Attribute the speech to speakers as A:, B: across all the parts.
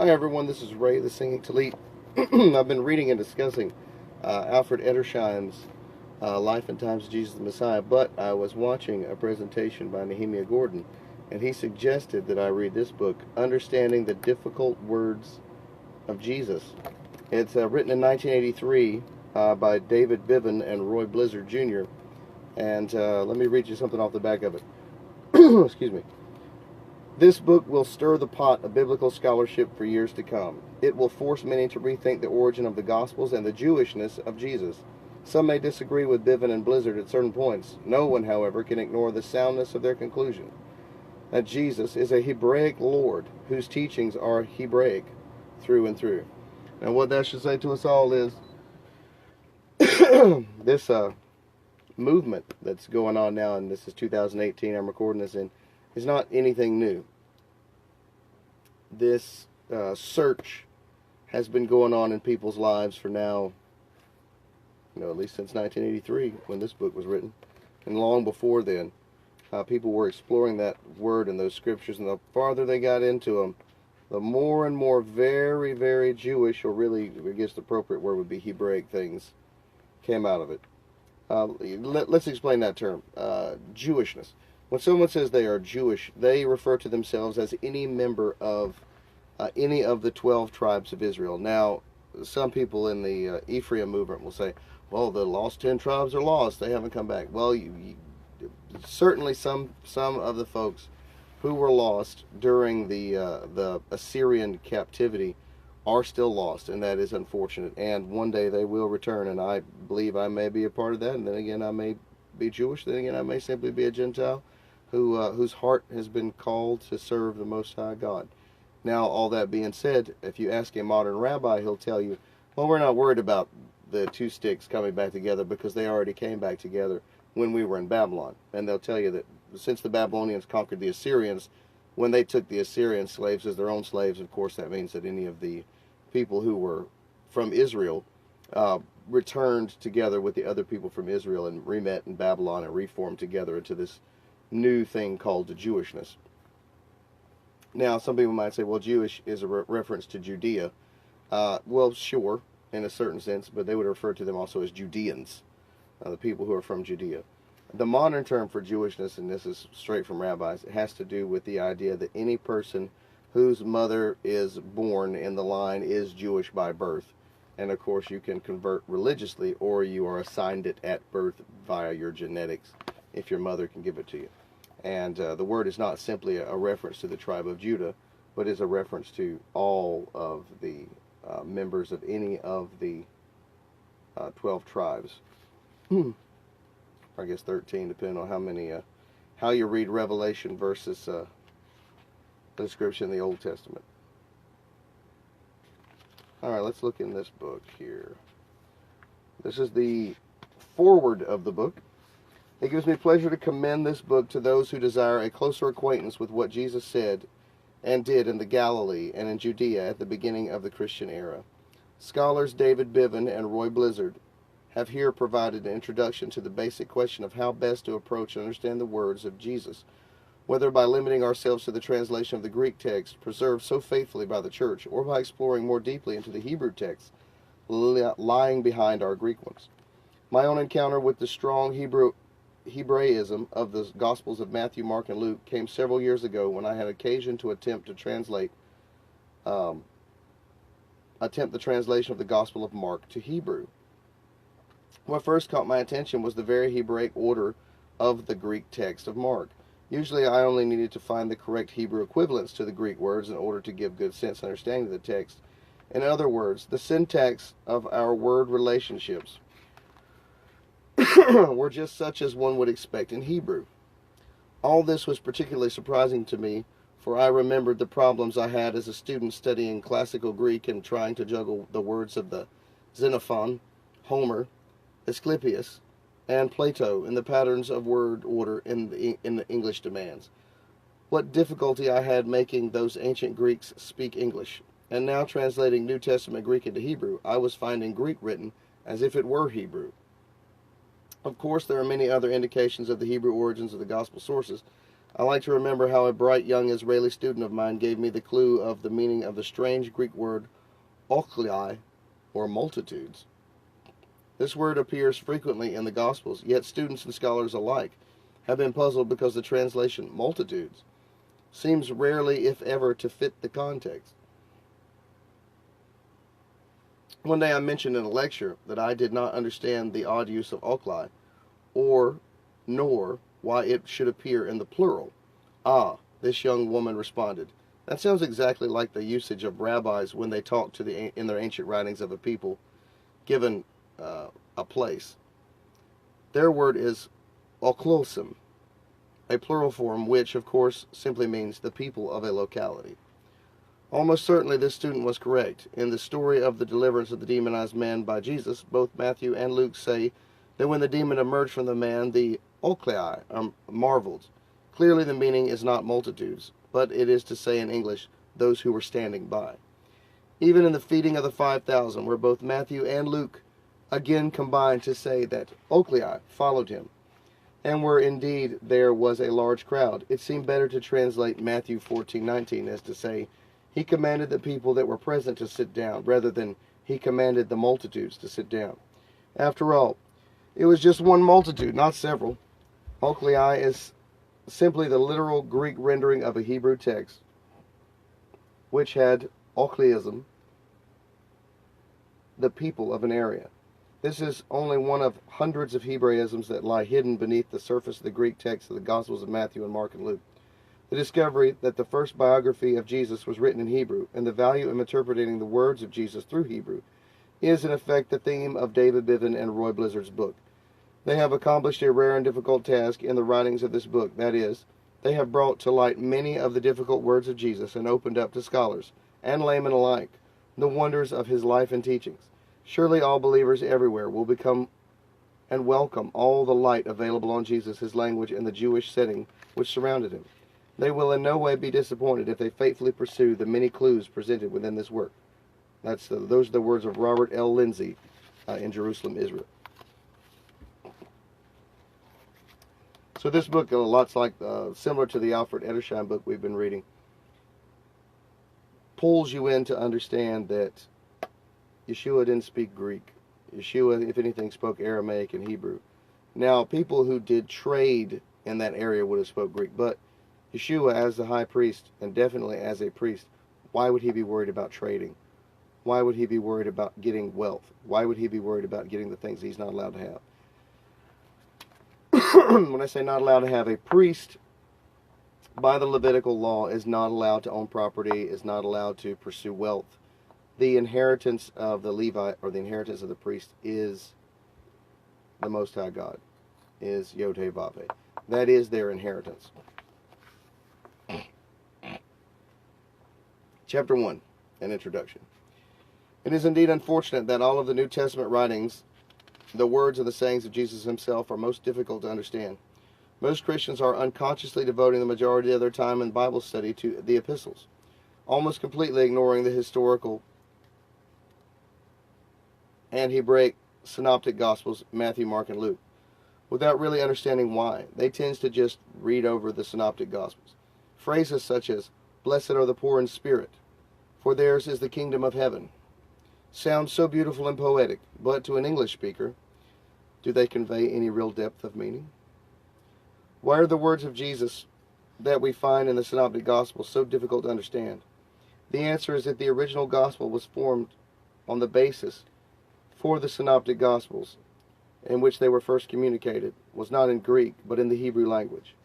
A: Hi everyone, this is Ray, the Singing Tallit. I've been reading and discussing Alfred Edersheim's Life and Times of Jesus the Messiah, but I was watching a presentation by Nehemiah Gordon, and he suggested that I read this book, Understanding the Difficult Words of Jesus. It's written in 1983 by David Bivin and Roy Blizzard Jr., and let me read you something off the back of it. Excuse me. This book will stir the pot of biblical scholarship for years to come. It will force many to rethink the origin of the Gospels and the Jewishness of Jesus. Some may disagree with Bivin and Blizzard at certain points. No one, however, can ignore the soundness of their conclusion that Jesus is a Hebraic Lord whose teachings are Hebraic through and through. And what that should say to us all is this movement that's going on now, and this is 2018, I'm recording this in, is not anything new. This search has been going on in people's lives for now, at least since 1983 when this book was written, and long before then. People were exploring that word and those scriptures, and the farther they got into them, the more and more very, very Jewish, or really, I guess the appropriate word would be Hebraic things, came out of it. Let's explain that term, Jewishness. When someone says they are Jewish, they refer to themselves as any member of any of the 12 tribes of Israel. Now, some people in the Ephraim movement will say, well, the lost 10 tribes are lost. They haven't come back. Well, certainly some of the folks who were lost during the Assyrian captivity are still lost, and that is unfortunate. And one day they will return, and I believe I may be a part of that. And then again, I may be Jewish. Then again, I may simply be a Gentile whose heart has been called to serve the Most High God. Now, all that being said, if you ask a modern rabbi, he'll tell you, well, we're not worried about the two sticks coming back together because they already came back together when we were in Babylon. And they'll tell you that since the Babylonians conquered the Assyrians, when they took the Assyrian slaves as their own slaves, of course, that means that any of the people who were from Israel returned together with the other people from Israel and re-met in Babylon and reformed together into this new thing called the Jewishness. Now, some people might say, well, Jewish is a reference to Judea. Well, sure, in a certain sense, but they would refer to them also as Judeans, the people who are from Judea. The modern term for Jewishness, and this is straight from rabbis, it has to do with the idea that any person whose mother is born in the line is Jewish by birth. And of course, you can convert religiously, or you are assigned it at birth via your genetics, if your mother can give it to you. And the word is not simply a reference to the tribe of Judah, but is a reference to all of the members of any of the 12 tribes. I guess 13, depending on how you read Revelation versus the description in the Old Testament. All right, let's look in this book here. This is the foreword of the book. It gives me pleasure to commend this book to those who desire a closer acquaintance with what Jesus said and did in the Galilee and in Judea at the beginning of the Christian era. Scholars David Bivin and Roy Blizzard have here provided an introduction to the basic question of how best to approach and understand the words of Jesus, whether by limiting ourselves to the translation of the Greek text preserved so faithfully by the Church, or by exploring more deeply into the Hebrew texts lying behind our Greek ones. My own encounter with the strong Hebraism of the Gospels of Matthew, Mark, and Luke came several years ago when I had occasion to attempt the translation of the Gospel of Mark to Hebrew. What first caught my attention was the very Hebraic order of the Greek text of Mark. Usually I only needed to find the correct Hebrew equivalents to the Greek words in order to give good sense understanding of the text. In other words, the syntax of our word relationships were just such as one would expect in Hebrew. All this was particularly surprising to me, for I remembered the problems I had as a student studying classical Greek and trying to juggle the words of the Xenophon, Homer, Asclepius, and Plato in the patterns of word order in the English demands. What difficulty I had making those ancient Greeks speak English, and now translating New Testament Greek into Hebrew, I was finding Greek written as if it were Hebrew. Of course, there are many other indications of the Hebrew origins of the gospel sources, I like to remember how a bright young Israeli student of mine gave me the clue of the meaning of the strange Greek word ochlei, or multitudes. This word appears frequently in the Gospels, yet students and scholars alike have been puzzled because the translation multitudes seems rarely, if ever, to fit the context. One day I mentioned in a lecture that I did not understand the odd use of ochlei, nor why it should appear in the plural. Ah, this young woman responded, that sounds exactly like the usage of rabbis when they talk in their ancient writings of a people given a place. Their word is oklosim, a plural form which, of course, simply means the people of a locality. Almost certainly this student was correct. In the story of the deliverance of the demonized man by Jesus, both Matthew and Luke say that when the demon emerged from the man, the ochlei marveled. Clearly the meaning is not multitudes, but it is to say in English, those who were standing by. Even in the feeding of the 5,000, where both Matthew and Luke again combine to say that ochlei followed him, and where indeed there was a large crowd, it seemed better to translate Matthew 14:19 as to say, he commanded the people that were present to sit down, rather than he commanded the multitudes to sit down. After all, it was just one multitude, not several. Ochlei is simply the literal Greek rendering of a Hebrew text, which had ochleism, the people of an area. This is only one of hundreds of Hebraisms that lie hidden beneath the surface of the Greek text of the Gospels of Matthew and Mark and Luke. The discovery that the first biography of Jesus was written in Hebrew, and the value of interpreting the words of Jesus through Hebrew, is in effect the theme of David Bivin and Roy Blizzard's book. They have accomplished a rare and difficult task in the writings of this book. That is, they have brought to light many of the difficult words of Jesus and opened up to scholars and laymen alike the wonders of his life and teachings. Surely all believers everywhere will become and welcome all the light available on Jesus, his language, and the Jewish setting which surrounded him. They will in no way be disappointed if they faithfully pursue the many clues presented within this work. Those are the words of Robert L. Lindsay in Jerusalem, Israel. So this book, lots like similar to the Alfred Edersheim book we've been reading, pulls you in to understand that Yeshua didn't speak Greek. Yeshua, if anything, spoke Aramaic and Hebrew. Now, people who did trade in that area would have spoke Greek, but Yeshua, as the high priest, and definitely as a priest, why would he be worried about trading? Why would he be worried about getting wealth? Why would he be worried about getting the things he's not allowed to have? When I say not allowed to have, a priest, by the Levitical law, is not allowed to own property, is not allowed to pursue wealth. The inheritance of the Levite, or the inheritance of the priest, is the Most High God, is Yod-Heh-Vav-Heh. That is their inheritance. Chapter 1, an introduction. It is indeed unfortunate that all of the New Testament writings, the words and the sayings of Jesus himself, are most difficult to understand. Most Christians are unconsciously devoting the majority of their time in Bible study to the epistles, almost completely ignoring the historical and Hebraic synoptic Gospels, Matthew, Mark, and Luke, without really understanding why. They tend to just read over the synoptic Gospels. Phrases such as, "Blessed are the poor in spirit, for theirs is the kingdom of heaven," sound so beautiful and poetic, but to an English speaker, do they convey any real depth of meaning? Why are the words of Jesus that we find in the synoptic Gospels so difficult to understand? The answer is that the original Gospel was formed on the basis for the synoptic Gospels, in which they were first communicated, was not in Greek, but in the Hebrew language.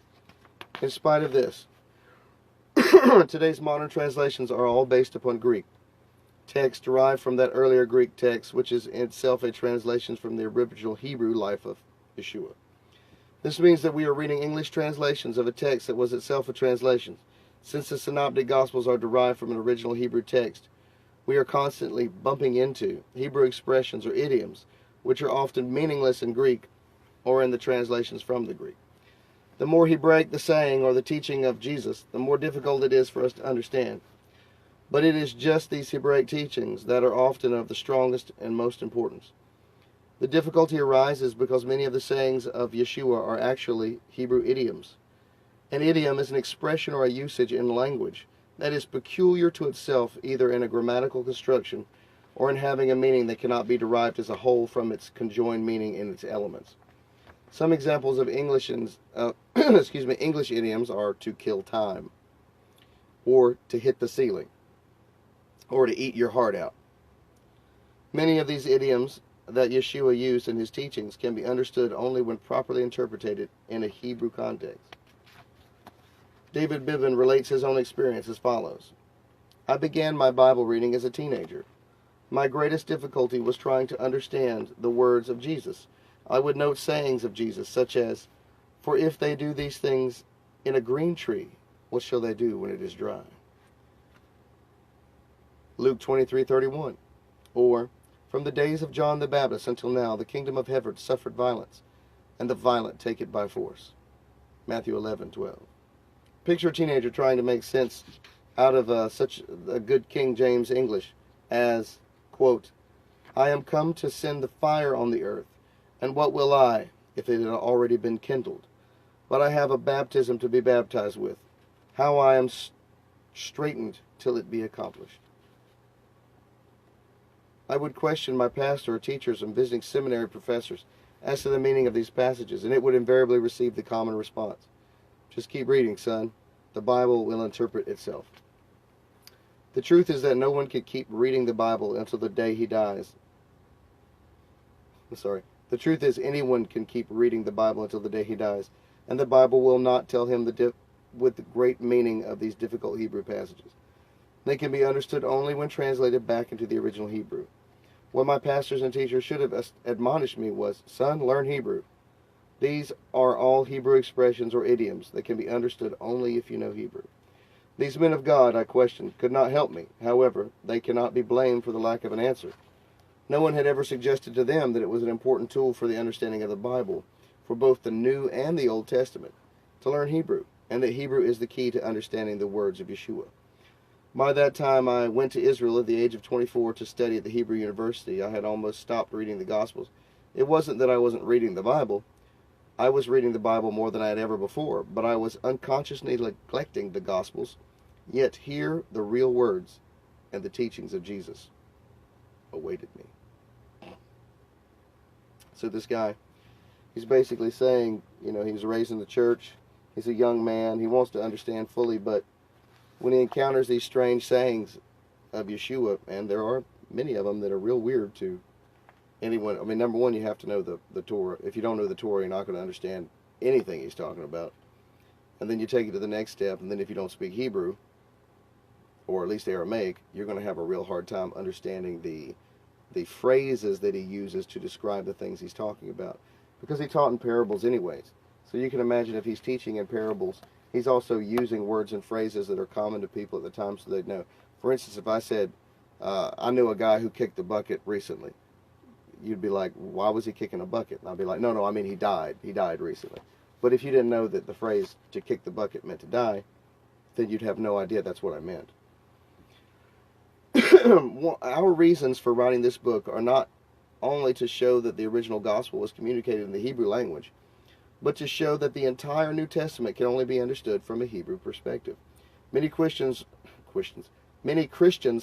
A: In spite of this, today's modern translations are all based upon Greek text derived from that earlier Greek text, which is itself a translation from the original Hebrew life of Yeshua. This means that we are reading English translations of a text that was itself a translation. Since the synoptic Gospels are derived from an original Hebrew text, we are constantly bumping into Hebrew expressions or idioms, which are often meaningless in Greek or in the translations from the Greek. The more Hebraic the saying or the teaching of Jesus, the more difficult it is for us to understand. But it is just these Hebraic teachings that are often of the strongest and most importance. The difficulty arises because many of the sayings of Yeshua are actually Hebrew idioms. An idiom is an expression or a usage in language that is peculiar to itself, either in a grammatical construction or in having a meaning that cannot be derived as a whole from its conjoined meaning in its elements. Some examples of English idioms are to kill time, or to hit the ceiling, or to eat your heart out. Many of these idioms that Yeshua used in his teachings can be understood only when properly interpreted in a Hebrew context. David Bivin relates his own experience as follows. I began my Bible reading as a teenager. My greatest difficulty was trying to understand the words of Jesus. I would note sayings of Jesus, such as, "For if they do these things in a green tree, what shall they do when it is dry?" Luke 23:31. Or, "From the days of John the Baptist until now, the kingdom of heaven suffered violence, and the violent take it by force." Matthew 11:12. Picture a teenager trying to make sense out of such a good King James English as, quote, "I am come to send the fire on the earth, and what will I, if it had already been kindled? But I have a baptism to be baptized with. How I am straitened till it be accomplished." I would question my pastor or teachers and visiting seminary professors as to the meaning of these passages, and it would invariably receive the common response: "Just keep reading, son. The Bible will interpret itself." The truth is that no one can keep reading the Bible until the day he dies. The truth is anyone can keep reading the Bible until the day he dies, and the Bible will not tell him with the great meaning of these difficult Hebrew passages. They can be understood only when translated back into the original Hebrew. What my pastors and teachers should have admonished me was, "Son, learn Hebrew. These are all Hebrew expressions or idioms that can be understood only if you know Hebrew." These men of God, I questioned, could not help me. However, they cannot be blamed for the lack of an answer. No one had ever suggested to them that it was an important tool for the understanding of the Bible, for both the New and the Old Testament, to learn Hebrew, and that Hebrew is the key to understanding the words of Yeshua. By that time, I went to Israel at the age of 24 to study at the Hebrew University. I had almost stopped reading the Gospels. It wasn't that I wasn't reading the Bible. I was reading the Bible more than I had ever before, but I was unconsciously neglecting the Gospels. Yet here, the real words and the teachings of Jesus awaited me. So this guy, he's basically saying, he was raised in the church. He's a young man. He wants to understand fully, but when he encounters these strange sayings of Yeshua, and there are many of them that are real weird to anyone. I mean, number one, you have to know the Torah. If you don't know the Torah, you're not going to understand anything he's talking about. And then you take it to the next step, and then if you don't speak Hebrew, or at least Aramaic, you're going to have a real hard time understanding the phrases that he uses to describe the things he's talking about. Because he taught in parables anyways. So you can imagine if he's teaching in parables, he's also using words and phrases that are common to people at the time so they'd know. For instance, if I said, I knew a guy who kicked the bucket recently, you'd be like, why was he kicking a bucket? And I'd be like, no, I mean he died. He died recently. But if you didn't know that the phrase to kick the bucket meant to die, then you'd have no idea that's what I meant. Our reasons for writing this book are not only to show that the original gospel was communicated in the Hebrew language, but to show that the entire New Testament can only be understood from a Hebrew perspective. Many Christians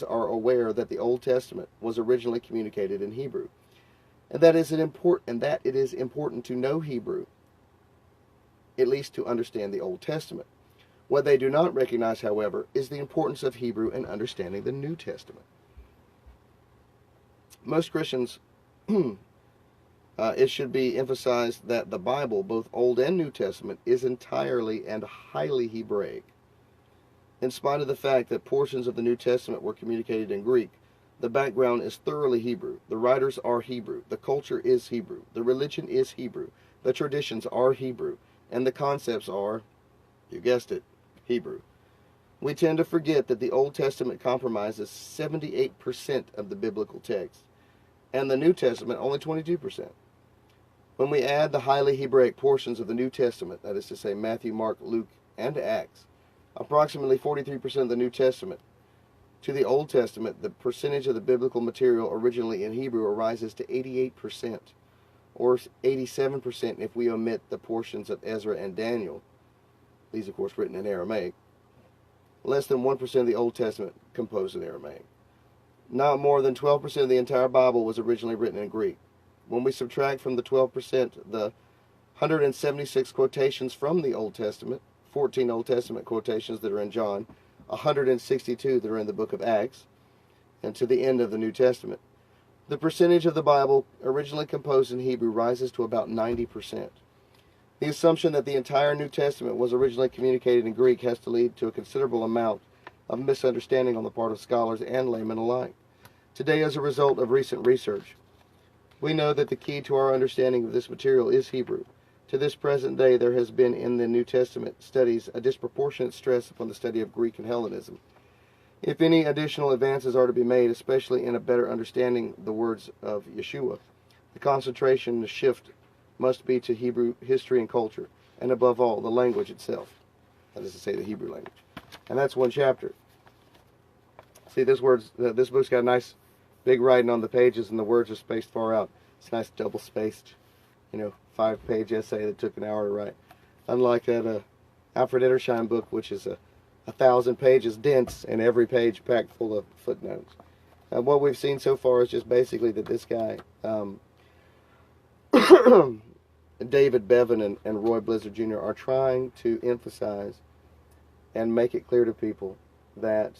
A: are aware that the Old Testament was originally communicated in Hebrew, and that it is important to know Hebrew, at least to understand the Old Testament. What they do not recognize, however, is the importance of Hebrew in understanding the New Testament. Most Christians, it should be emphasized that the Bible, both Old and New Testament, is entirely and highly Hebraic. In spite of the fact that portions of the New Testament were communicated in Greek, the background is thoroughly Hebrew. The writers are Hebrew. The culture is Hebrew. The religion is Hebrew. The traditions are Hebrew. And the concepts are, you guessed it, Hebrew. We tend to forget that the Old Testament comprises 78% of the biblical text, and the New Testament only 22%. When we add the highly Hebraic portions of the New Testament, that is to say Matthew, Mark, Luke, and Acts, approximately 43% of the New Testament, to the Old Testament, the percentage of the biblical material originally in Hebrew arises to 88%, or 87% if we omit the portions of Ezra and Daniel. These, of course, written in Aramaic. Less than 1% of the Old Testament composed in Aramaic. Not more than 12% of the entire Bible was originally written in Greek. When we subtract from the 12% the 176 quotations from the Old Testament, 14 Old Testament quotations that are in John, 162 that are in the book of Acts, and to the end of the New Testament, the percentage of the Bible originally composed in Hebrew rises to about 90%. The assumption that the entire New Testament was originally communicated in Greek has to lead to a considerable amount of misunderstanding on the part of scholars and laymen alike. Today, as a result of recent research, we know that the key to our understanding of this material is Hebrew. To this present day, there has been in the New Testament studies a disproportionate stress upon the study of Greek and Hellenism. If any additional advances are to be made, especially in a better understanding the words of Yeshua, the concentration, the shift must be to Hebrew history and culture, and above all, the language itself. That is to say, the Hebrew language. And that's one chapter. See, this book's got a nice big writing on the pages, and the words are spaced far out. It's nice double-spaced, 5-page essay that took an hour to write. Unlike that Alfred Edersheim book, which is 1,000 pages dense, and every page packed full of footnotes. What we've seen so far is just basically that this guy, David Bivin and Roy Blizzard Jr. are trying to emphasize and make it clear to people that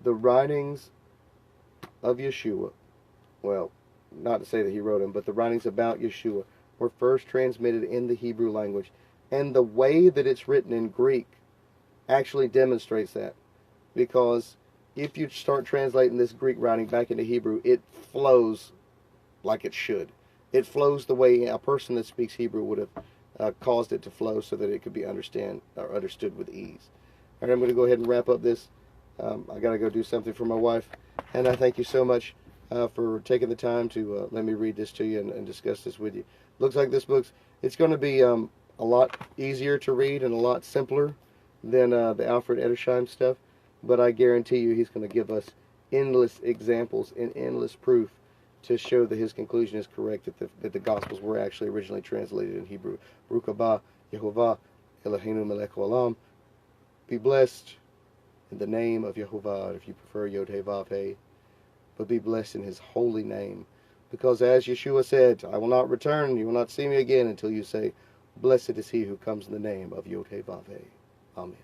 A: the writings of Yeshua, well, not to say that he wrote them, but the writings about Yeshua were first transmitted in the Hebrew language. And the way that it's written in Greek actually demonstrates that. Because if you start translating this Greek writing back into Hebrew, it flows like it should. It flows the way a person that speaks Hebrew would have caused it to flow so that it could be understood with ease. All right, I'm going to go ahead and wrap up this. I got to go do something for my wife. And I thank you so much for taking the time to let me read this to you and discuss this with you. Looks like this it's going to be a lot easier to read and a lot simpler than the Alfred Edersheim stuff. But I guarantee you he's going to give us endless examples and endless proof to show that his conclusion is correct, that the Gospels were actually originally translated in Hebrew. Baruch haba Yehovah Eloheinu melech haolam. Be blessed in the name of Yehovah, if you prefer Yod He Vav He, but be blessed in his holy name. Because as Yeshua said, I will not return, you will not see me again until you say, blessed is he who comes in the name of Yod He Vav He. Amen.